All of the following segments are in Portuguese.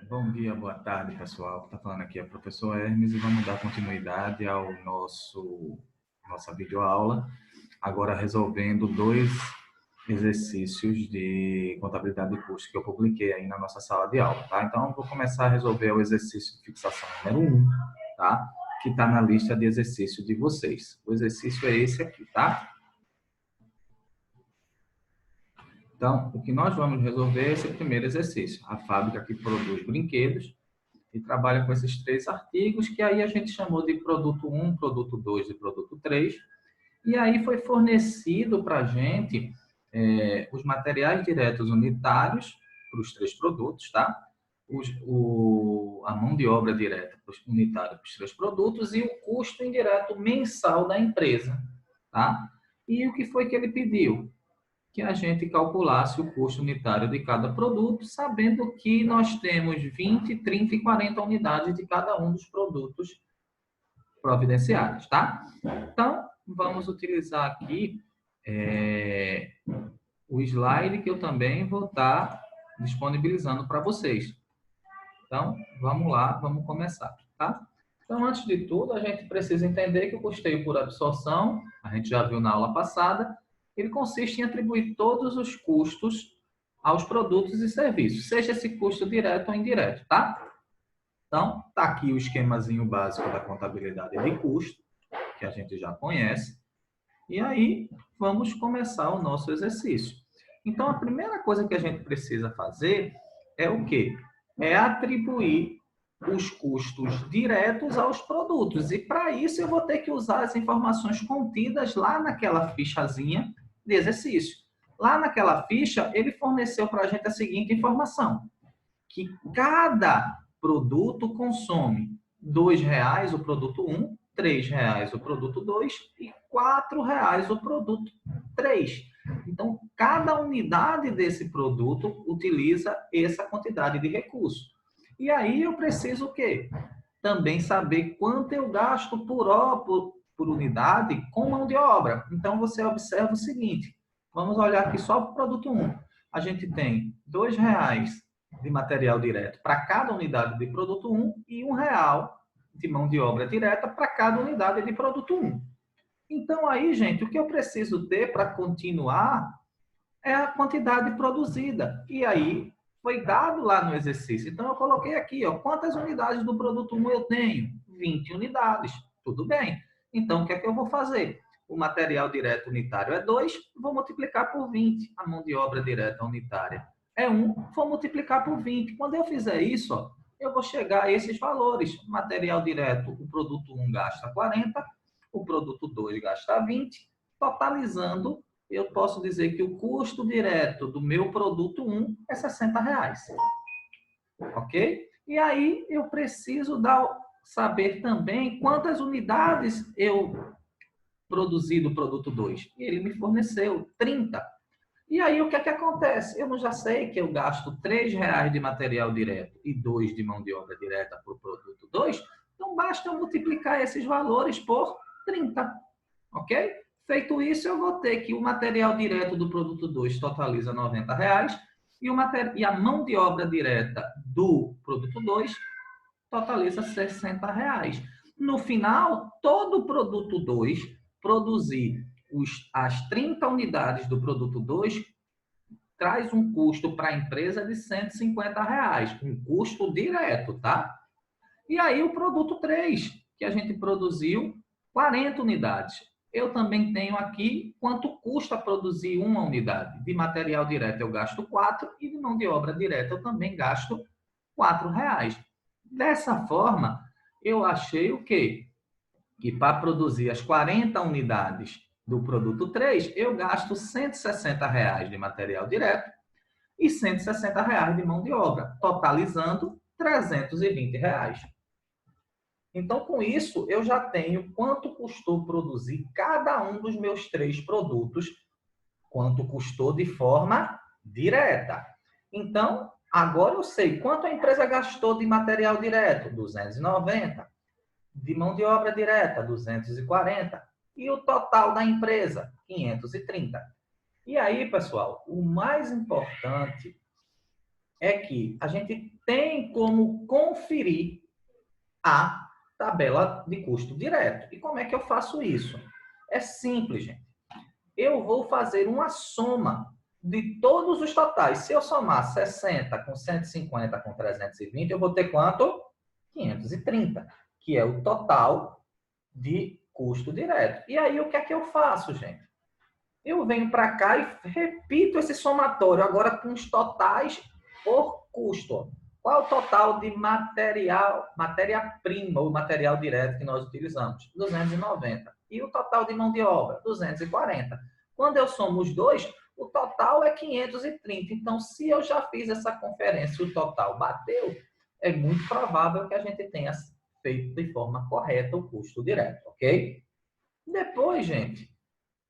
Bom dia, boa tarde, pessoal. Está falando aqui é o professor Hermes e vamos dar continuidade ao nossa videoaula, agora resolvendo dois exercícios de contabilidade de custos que eu publiquei aí na nossa sala de aula, tá? Então, eu vou começar a resolver o exercício de fixação número 1, tá? Que está na lista de exercícios de vocês. O exercício é esse aqui, tá? Então, o que nós vamos resolver é esse primeiro exercício. A fábrica que produz brinquedos e trabalha com esses três artigos, que aí a gente chamou de produto 1, produto 2 e produto 3. E aí foi fornecido para a gente os materiais diretos unitários para os três produtos, tá? A mão de obra direta unitária para os três produtos e o custo indireto mensal da empresa, tá? E o que foi que ele pediu? Que a gente calculasse o custo unitário de cada produto, sabendo que nós temos 20, 30 e 40 unidades de cada um dos produtos providenciários, tá? Então, vamos utilizar aqui é, o slide que eu também vou estar disponibilizando para vocês. Então, vamos lá, vamos começar, tá? Então, antes de tudo, a gente precisa entender que o custeio por absorção, a gente já viu na aula passada, ele consiste em atribuir todos os custos aos produtos e serviços, seja esse custo direto ou indireto, tá? Então, tá aqui o esquemazinho básico da contabilidade de custo, que a gente já conhece. E aí, vamos começar o nosso exercício. Então, a primeira coisa que a gente precisa fazer é o quê? É atribuir os custos diretos aos produtos. E para isso eu vou ter que usar as informações contidas lá naquela fichazinha de exercício. Lá naquela ficha, ele forneceu para a gente a seguinte informação: que cada produto consome R$ 2 o produto 1, R$ 3 o produto 2 e R$ 4 o produto 3. Então, cada unidade desse produto utiliza essa quantidade de recurso. E aí eu preciso o quê? Também saber quanto eu gasto por unidade com mão de obra. Então, você observa o seguinte, vamos olhar aqui só para o produto 1. A gente tem R$ 2 de material direto para cada unidade de produto 1 e R$ 1 de mão de obra direta para cada unidade de produto 1. Então, aí, gente, o que eu preciso ter para continuar é a quantidade produzida. E aí, foi dado lá no exercício. Então, eu coloquei aqui, ó, quantas unidades do produto 1 eu tenho? 20 unidades. Tudo bem. Então, o que é que eu vou fazer? O material direto unitário é 2, vou multiplicar por 20. A mão de obra direta unitária é 1, vou multiplicar por 20. Quando eu fizer isso, ó, eu vou chegar a esses valores. Material direto, o produto 1 gasta 40, o produto 2 gasta 20, totalizando, eu posso dizer que o custo direto do meu produto 1 é R$ 60. Ok? E aí eu preciso saber também quantas unidades eu produzi do produto 2. E ele me forneceu 30. E aí o que é que acontece? Eu já sei que eu gasto R$ 3 de material direto e 2 de mão de obra direta para o produto 2, então basta eu multiplicar esses valores por 30, ok? Feito isso, eu vou ter que o material direto do produto 2 totaliza R$ 90 e a mão de obra direta do produto 2 totaliza R$ 60. No final, todo o produto 2 produzir as 30 unidades do produto 2 traz um custo para a empresa de R$ 150, um custo direto, tá? E aí o produto 3, que a gente produziu 40 unidades. Eu também tenho aqui quanto custa produzir uma unidade. De material direto eu gasto 4 e de mão de obra direta eu também gasto R$ 4. Dessa forma, eu achei o quê? Que para produzir as 40 unidades do produto 3, eu gasto R$ 160 de material direto e R$ 160 de mão de obra, totalizando R$ 320. Então, com isso, eu já tenho quanto custou produzir cada um dos meus três produtos, quanto custou de forma direta. Então, agora eu sei quanto a empresa gastou de material direto, 290, de mão de obra direta, 240, e o total da empresa, 530. E aí, pessoal, o mais importante é que a gente tem como conferir a tabela de custo direto. E como é que eu faço isso? É simples, gente. Eu vou fazer uma soma de todos os totais. Se eu somar 60 com 150 com 320, eu vou ter quanto? 530, que é o total de custo direto. E aí, o que é que eu faço, gente? Eu venho para cá e repito esse somatório, agora com os totais por custo. Qual é o total de matéria-prima ou material direto que nós utilizamos? 290. E o total de mão de obra? 240. Quando eu somo os dois, o total é 530. Então, se eu já fiz essa conferência e o total bateu, é muito provável que a gente tenha feito de forma correta o custo direto, ok? Depois, gente,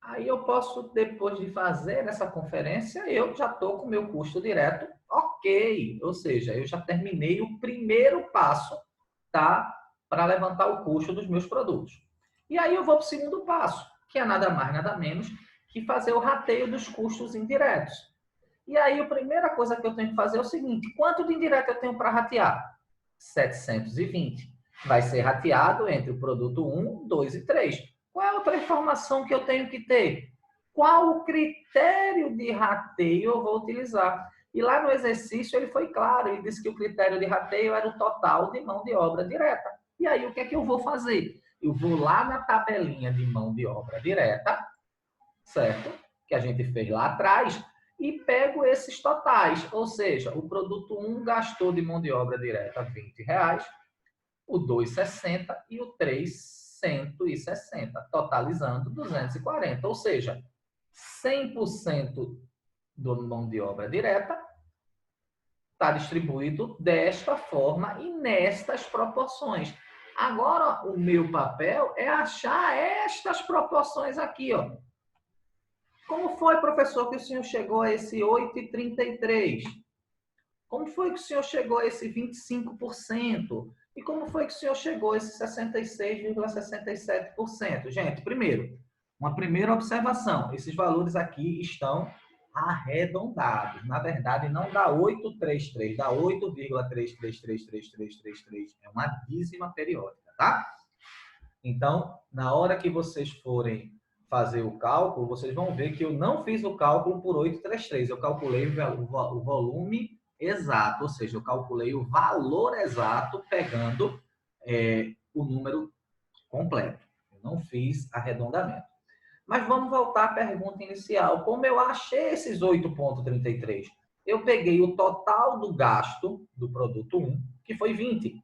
aí eu posso, depois de fazer essa conferência, eu já estou com o meu custo direto ok. Ou seja, eu já terminei o primeiro passo, tá? Para levantar o custo dos meus produtos. E aí eu vou para o segundo passo, que é nada mais, nada menos que fazer o rateio dos custos indiretos. E aí a primeira coisa que eu tenho que fazer é o seguinte: quanto de indireto eu tenho para ratear? 720. Vai ser rateado entre o produto 1, 2 e 3. Qual é a outra informação que eu tenho que ter? Qual o critério de rateio eu vou utilizar? E lá no exercício ele foi claro, ele disse que o critério de rateio era o total de mão de obra direta. E aí o que é que eu vou fazer? Eu vou lá na tabelinha de mão de obra direta, certo? Que a gente fez lá atrás, e pego esses totais. Ou seja, o produto 1 gastou de mão de obra direta R$ 20, o 2, 60 e o 3, 160, totalizando 240. Ou seja, 100% da mão de obra direta está distribuído desta forma e nestas proporções. Agora, o meu papel é achar estas proporções aqui, ó. Como foi, professor, que o senhor chegou a esse 8,33? Como foi que o senhor chegou a esse 25%? E como foi que o senhor chegou a esse 66,67%? Gente, primeiro, uma primeira observação. Esses valores aqui estão arredondados. Na verdade, não dá 833, dá 8,333333. É uma dízima periódica, tá? Então, na hora que vocês forem fazer o cálculo, vocês vão ver que eu não fiz o cálculo por 833. Eu calculei o volume exato, ou seja, eu calculei o valor exato pegando o número completo. Eu não fiz arredondamento. Mas vamos voltar à pergunta inicial. Como eu achei esses 8,33? Eu peguei o total do gasto do produto 1, que foi 20,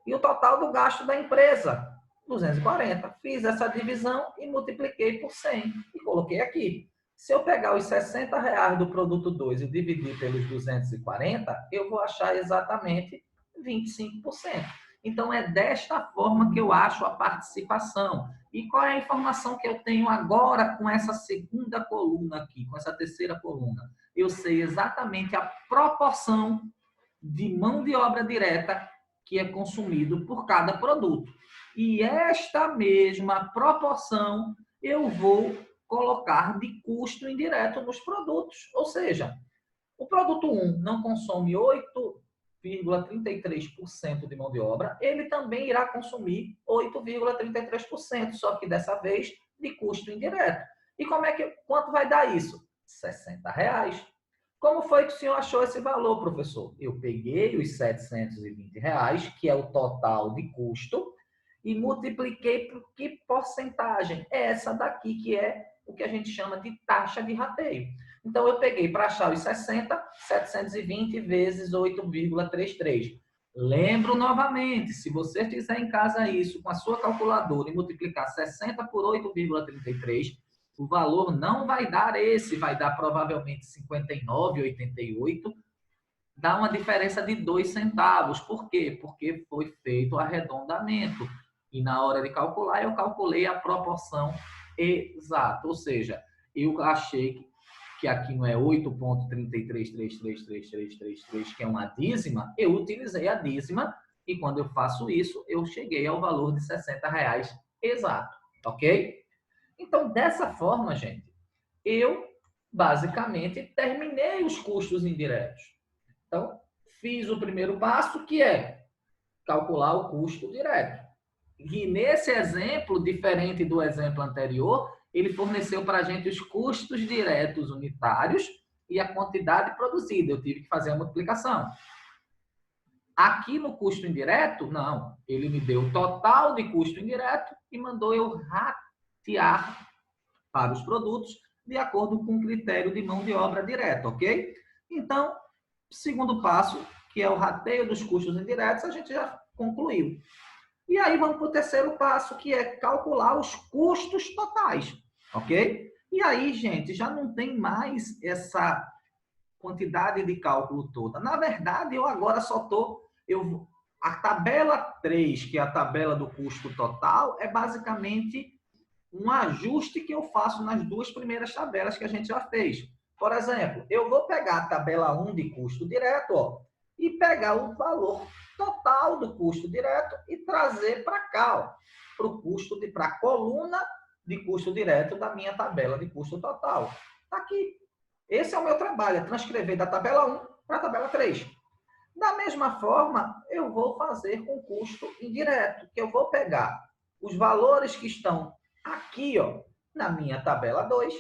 e o total do gasto da empresa, 240. Fiz essa divisão e multipliquei por 100 e coloquei aqui. Se eu pegar os R$ 60 do produto 2 e dividir pelos 240, eu vou achar exatamente 25%. Então, é desta forma que eu acho a participação. E qual é a informação que eu tenho agora com essa segunda coluna aqui, com essa terceira coluna? Eu sei exatamente a proporção de mão de obra direta que é consumido por cada produto. E esta mesma proporção eu vou colocar de custo indireto nos produtos. Ou seja, o produto 1 não consome 8,33% de mão de obra, ele também irá consumir 8,33%, só que dessa vez de custo indireto. E quanto vai dar isso? R$ 60. Como foi que o senhor achou esse valor, professor? Eu peguei os R$ 720, que é o total de custo, e multipliquei por que porcentagem? É essa daqui, que é o que a gente chama de taxa de rateio. Então, eu peguei para achar os 60, 720 vezes 8,33. Lembro novamente, se você fizer em casa isso com a sua calculadora e multiplicar 60 por 8,33, o valor não vai dar esse, vai dar provavelmente 59,88, dá uma diferença de 2 centavos. Por quê? Porque foi feito o arredondamento. E na hora de calcular, eu calculei a proporção exata. Ou seja, eu achei que aqui não é 8,33333333, que é uma dízima, eu utilizei a dízima e quando eu faço isso, eu cheguei ao valor de R$ 60 exato, ok? Então, dessa forma, gente, eu basicamente terminei os custos indiretos. Então, fiz o primeiro passo, que é calcular o custo direto. E nesse exemplo, diferente do exemplo anterior, ele forneceu para a gente os custos diretos unitários e a quantidade produzida. Eu tive que fazer a multiplicação. Aqui no custo indireto, não. Ele me deu o total de custo indireto e mandou eu ratear para os produtos de acordo com o critério de mão de obra direta, ok? Então, segundo passo, que é o rateio dos custos indiretos, a gente já concluiu. E aí vamos para o terceiro passo, que é calcular os custos totais, ok? E aí, gente, já não tem mais essa quantidade de cálculo toda. Na verdade, eu agora só estou... A tabela 3, que é a tabela do custo total, é basicamente um ajuste que eu faço nas duas primeiras tabelas que a gente já fez. Por exemplo, eu vou pegar a tabela 1 de custo direto, ó, e pegar o valor total do custo direto e trazer para cá, para a coluna de custo direto da minha tabela de custo total. Está aqui. Esse é o meu trabalho, é transcrever da tabela 1 para a tabela 3. Da mesma forma, eu vou fazer com custo indireto, que eu vou pegar os valores que estão aqui, ó, na minha tabela 2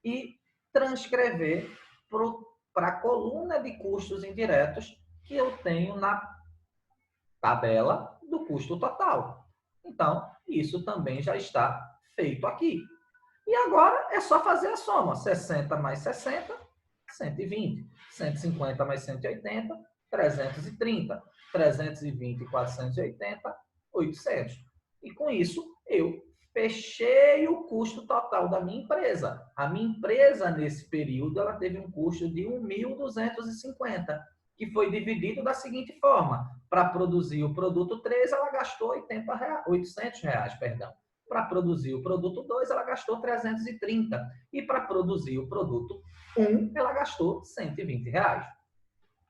e transcrever para a coluna de custos indiretos que eu tenho na tabela do custo total. Então, isso também já está feito aqui. E agora é só fazer a soma. 60 mais 60, 120. 150 mais 180, 330. 320 e 480, 800. E com isso, eu fechei o custo total da minha empresa. A minha empresa, nesse período, ela teve um custo de 1.250, que foi dividido da seguinte forma. Para produzir o produto 3, ela gastou 800 reais, perdão. Para produzir o produto 2, ela gastou 330. E para produzir o produto 1, ela gastou 120 reais.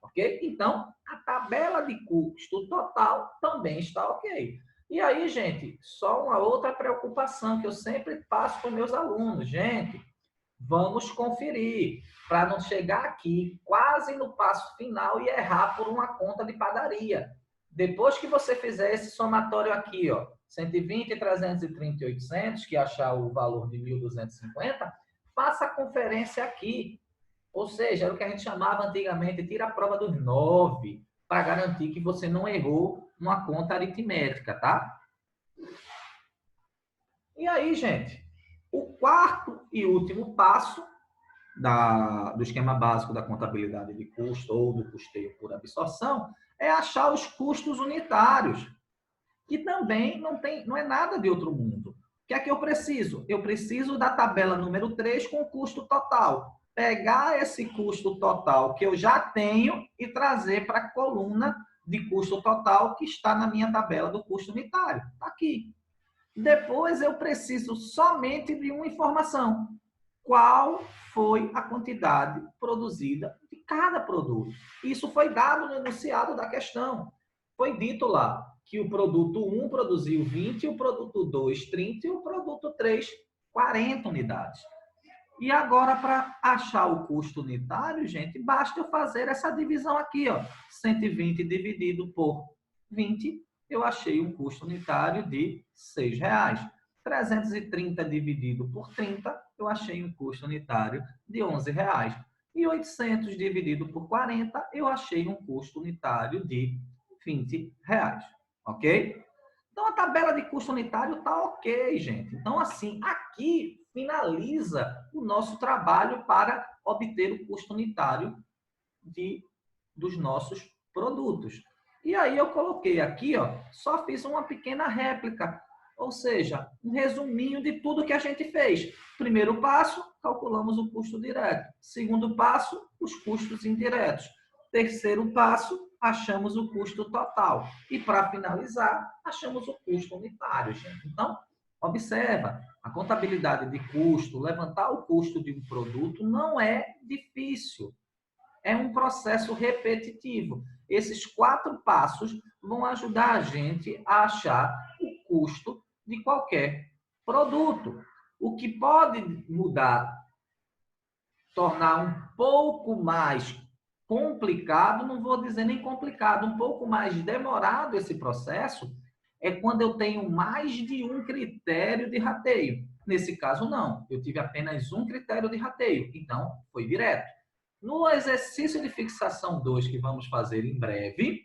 Ok? Então, a tabela de custo total também está ok. E aí, gente, só uma outra preocupação que eu sempre passo para os meus alunos. Gente, vamos conferir, para não chegar aqui quase no passo final e errar por uma conta de padaria. Depois que você fizer esse somatório aqui, ó, 120, 330 e 800, que achar o valor de 1.250, faça a conferência aqui. Ou seja, era o que a gente chamava antigamente, tira a prova dos 9, para garantir que você não errou uma conta aritmética, tá? E aí, gente, o quarto e último passo do esquema básico da contabilidade de custo ou do custeio por absorção é achar os custos unitários, que também não é nada de outro mundo. O que é que eu preciso? Eu preciso da tabela número 3 com o custo total. Pegar esse custo total que eu já tenho e trazer para a coluna de custo total que está na minha tabela do custo unitário. Está aqui. Depois eu preciso somente de uma informação. Qual foi a quantidade produzida de cada produto? Isso foi dado no enunciado da questão. Foi dito lá que o produto 1 produziu 20, o produto 2, 30 e o produto 3, 40 unidades. E agora, para achar o custo unitário, gente, basta eu fazer essa divisão aqui, ó. 120 dividido por 20, eu achei um custo unitário de R$6. 330 dividido por 30, eu achei um custo unitário de R$11. E 800 dividido por 40, eu achei um custo unitário de R$20. Ok? Então, a tabela de custo unitário está ok, gente. Então, assim, aqui finaliza o nosso trabalho para obter o custo unitário dos nossos produtos. E aí eu coloquei aqui, ó, só fiz uma pequena réplica, ou seja, um resuminho de tudo que a gente fez. Primeiro passo, calculamos o custo direto. Segundo passo, os custos indiretos. Terceiro passo, achamos o custo total. E para finalizar, achamos o custo unitário, gente. Então, observa, a contabilidade de custo, levantar o custo de um produto não é difícil. É um processo repetitivo. Esses 4 passos vão ajudar a gente a achar o custo de qualquer produto. O que pode mudar, tornar um pouco mais complicado, não vou dizer nem complicado, um pouco mais demorado esse processo, é quando eu tenho mais de um critério de rateio. Nesse caso, não. Eu tive apenas um critério de rateio, então foi direto. No exercício de fixação 2, que vamos fazer em breve,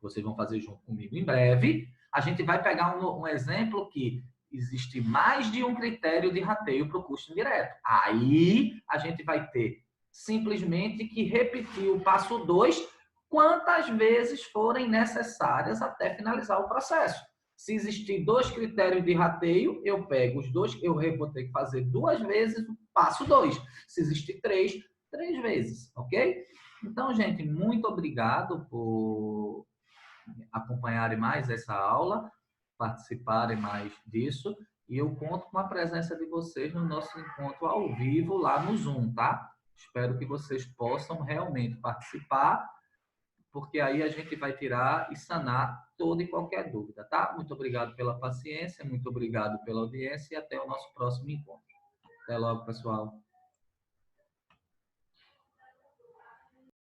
vocês vão fazer junto comigo em breve, a gente vai pegar um exemplo que existe mais de um critério de rateio para o custo indireto. Aí a gente vai ter simplesmente que repetir o passo 2 quantas vezes forem necessárias até finalizar o processo. Se existir 2 critérios de rateio, eu pego os 2, eu vou ter que fazer 2 vezes o passo 2. Se existir 3, 3 vezes, ok? Então, gente, muito obrigado por acompanharem mais essa aula, participarem mais disso, e eu conto com a presença de vocês no nosso encontro ao vivo lá no Zoom, tá? Espero que vocês possam realmente participar, porque aí a gente vai tirar e sanar toda e qualquer dúvida, tá? Muito obrigado pela paciência, muito obrigado pela audiência e até o nosso próximo encontro. Até logo, pessoal.